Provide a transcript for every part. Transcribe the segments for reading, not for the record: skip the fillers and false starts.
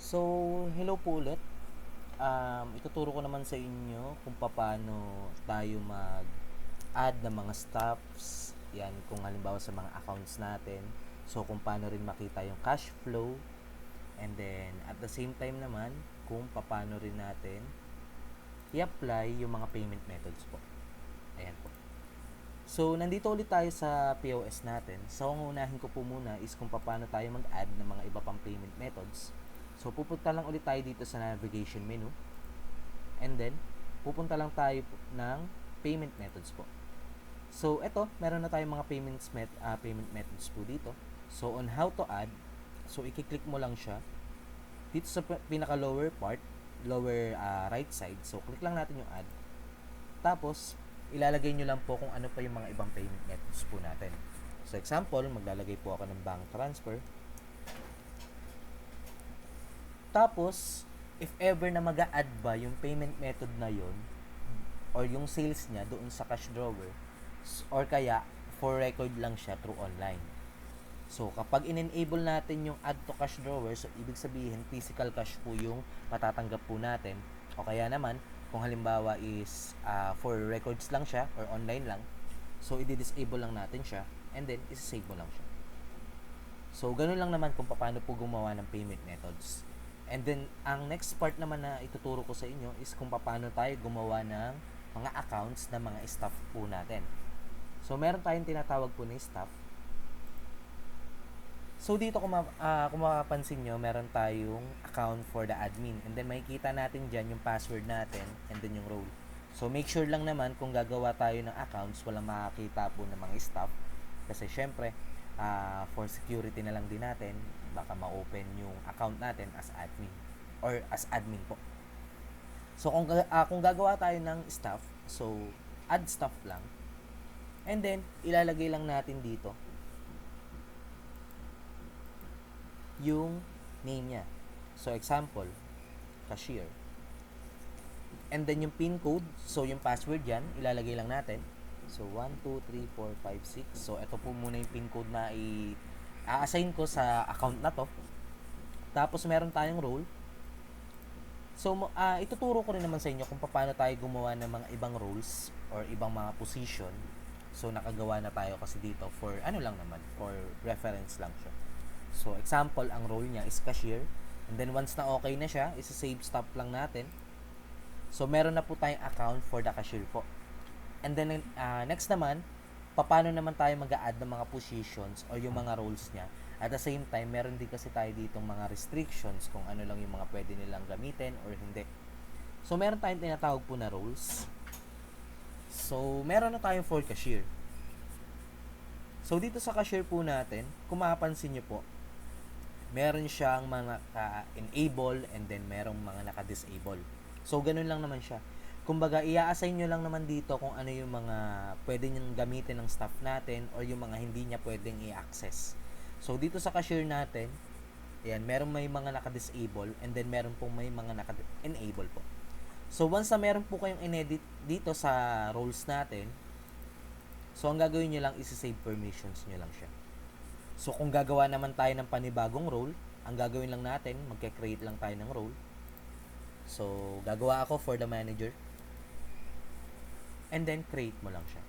So, hello po ulit. Ituturo ko naman sa inyo kung paano tayo mag-add ng mga stuffs. Yan, kung halimbawa sa mga accounts natin. So, kung paano rin makita yung cash flow. And then, at the same time naman, kung paano rin natin i-apply yung mga payment methods po. Ayan po. So, nandito ulit tayo sa POS natin. So, ang unahin ko po muna is kung paano tayo mag-add ng mga iba pang payment methods. So, pupunta lang ulit tayo dito sa navigation menu. And then, pupunta lang tayo ng payment methods po. So, eto, meron na tayong mga payment methods po dito. So, on how to add, so, i-click mo lang siya. Dito sa pinaka-lower part, lower right side, so, click lang natin yung add. Tapos, ilalagay nyo lang po kung ano pa yung mga ibang payment methods po natin. So, example, maglalagay po ako ng bank transfer. Tapos, if ever na mag-a-add ba yung payment method na yon or yung sales niya doon sa cash drawer, or kaya for record lang siya through online. So, kapag in-enable natin yung add to cash drawer, so ibig sabihin physical cash po yung matatanggap po natin. O kaya naman, kung halimbawa is for records lang siya or online lang, so i-disable lang natin siya and then i-save mo lang siya. So, ganun lang naman kung paano po gumawa ng payment methods. And then, ang next part naman na ituturo ko sa inyo is kung paano tayo gumawa ng mga accounts ng mga staff po natin. So, meron tayong tinatawag po na staff. So, dito kung mapapansin nyo, meron tayong account for the admin. And then, makikita natin dyan yung password natin and then yung role. So, make sure lang naman kung gagawa tayo ng accounts, walang makakita po ng mga staff. Kasi, syempre, for security na lang din natin, baka ma-open yung account natin as admin or as admin po. So, kung gagawa tayo ng staff, so, add staff lang. And then, ilalagay lang natin dito yung name niya. So, example, cashier. And then, yung PIN code, so yung password yan, ilalagay lang natin. So, 1, 2, 3, 4, 5, 6. So, ito po muna yung PIN code na i-assign ko sa account na to. Tapos, meron tayong role. So, ituturo ko rin naman sa inyo kung paano tayo gumawa ng mga ibang roles or ibang mga position. So, nakagawa na tayo kasi dito for ano lang naman, for reference lang siya. So, example, ang role niya is cashier. And then, once na okay na siya, isa-save stop lang natin. So, meron na po tayong account for the cashier po. And then, next naman, paano naman tayo mag-a-add ng mga positions or yung mga roles niya. At the same time, meron din kasi tayo ditong mga restrictions kung ano lang yung mga pwede nilang gamitin or hindi. So, meron tayong tinatawag po na roles. So, meron na tayong for cashier. So, dito sa cashier po natin, kung mapapansin nyo po, meron siyang mga naka-enable and then merong mga naka-disable. So, ganun lang naman siya. Kumbaga, i-assign nyo lang naman dito kung ano yung mga pwede nyong gamitin ng staff natin or yung mga hindi niya pwedeng i-access. So, dito sa cashier natin, ayan, meron may mga naka-disable and then meron pong may mga naka-enable po. So, once na meron po kayong in-edit dito sa roles natin, so, ang gagawin nyo lang is save permissions nyo lang siya. So, kung gagawa naman tayo ng panibagong role, ang gagawin lang natin, magka-create lang tayo ng role. So, gagawa ako for the manager. And then, create mo lang siya.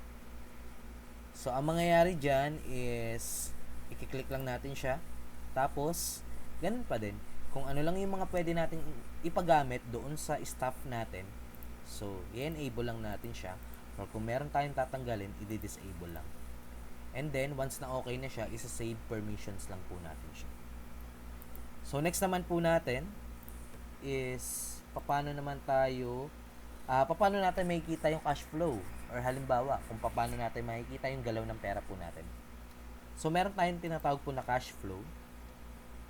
So, ang mangyayari dyan is, i-click lang natin siya. Tapos, ganun pa din. Kung ano lang yung mga pwede natin ipagamit doon sa staff natin, so, i-enable lang natin siya. Or kung meron tayong tatanggalin, i-disable lang. And then, once na okay na siya, isa-save permissions lang po natin siya. So, next naman po natin is, paano natin makikita yung cash flow? Or halimbawa, kung paano natin makikita yung galaw ng pera po natin. So, meron tayong tinatawag po na cash flow.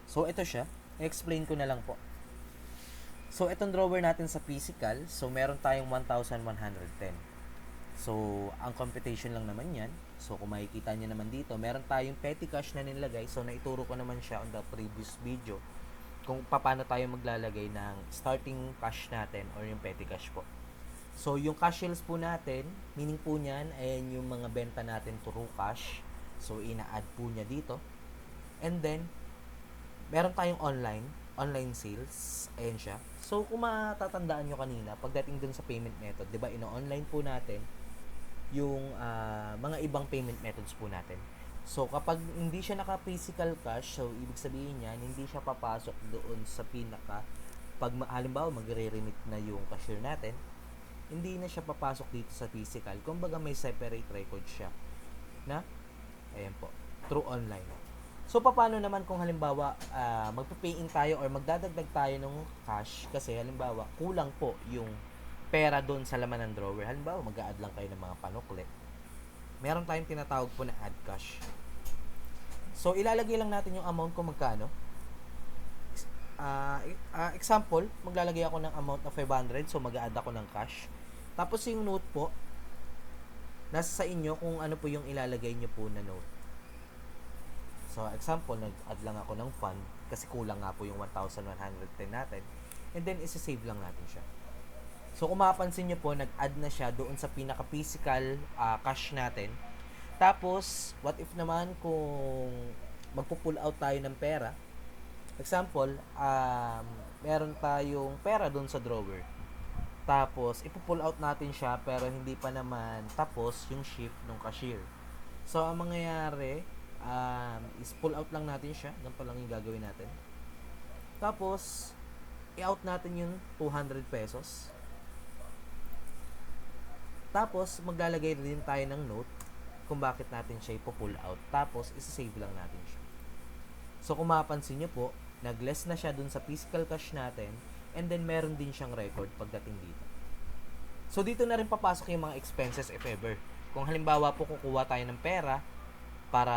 So, ito siya. I-explain ko na lang po. So, itong drawer natin sa physical, so, meron tayong 1,110. So, ang computation lang naman yan. So, kung makikita nyo naman dito, meron tayong petty cash na nilagay. So, naituro ko naman siya on the previous video kung paano tayo maglalagay ng starting cash natin or yung petty cash po. So, yung cash sales po natin, meaning po niyan, ayan yung mga benta natin through cash. So, ina-add po niya dito. And then, meron tayong online. online sales. Ayan siya. So, kung matatandaan nyo kanina, pagdating dun sa payment method, di ba, ino-online po natin yung mga ibang payment methods po natin. So, kapag hindi siya naka-physical cash, so, ibig sabihin niyan, hindi siya papasok doon sa pinaka, pag halimbawa, magre-remit na yung cashier natin, hindi na siya papasok dito sa physical. Kumbaga, may separate record siya. Na? Ayan po. Through online. So, paano naman kung halimbawa, magpa-pay in tayo or magdadagdag tayo ng cash kasi halimbawa, kulang po yung pera doon sa laman ng drawer. Halimbawa, mag-a-add lang kayo ng mga panukli. Meron tayong tinatawag po na add cash. So, ilalagay lang natin yung amount kung magkano. Example, maglalagay ako ng amount na 500. So, mag-a-add ako ng cash. Tapos, yung note po, nasa sa inyo kung ano po yung ilalagay nyo po na note. So, example, nag-add lang ako ng fund kasi kulang nga po yung 1,110 natin. And then, isa-save lang natin siya. So, kung mapapansin nyo po, nag-add na siya doon sa pinaka-physical cash natin. Tapos, what if naman kung magpo-pull out tayo ng pera? Example, meron tayong pera doon sa drawer. Tapos, ipo-pull out natin siya pero hindi pa naman tapos yung shift ng cashier. So, ang mangyayari is pull out lang natin siya. Ganito lang yung gagawin natin. Tapos, i-out natin yung 200 pesos. Tapos, maglalagay din tayo ng note kung bakit natin siya ipo-pull out. Tapos, isa-save lang natin siya. So, kung mapapansin nyo po, nag-less na siya dun sa physical cash natin and then meron din siyang record pagdating dito. So, dito na rin papasok yung mga expenses if ever. Kung halimbawa po kukuha tayo ng pera para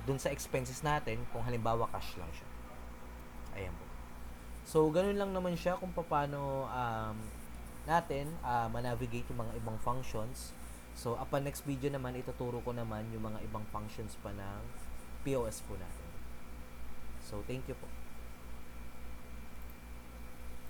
dun sa expenses natin, kung halimbawa cash lang siya. Ayan po. So, ganun lang naman siya kung paano natin manavigate yung mga ibang functions. So, upon next video naman, ituturo ko naman yung mga ibang functions pa ng POS po natin. So, thank you po.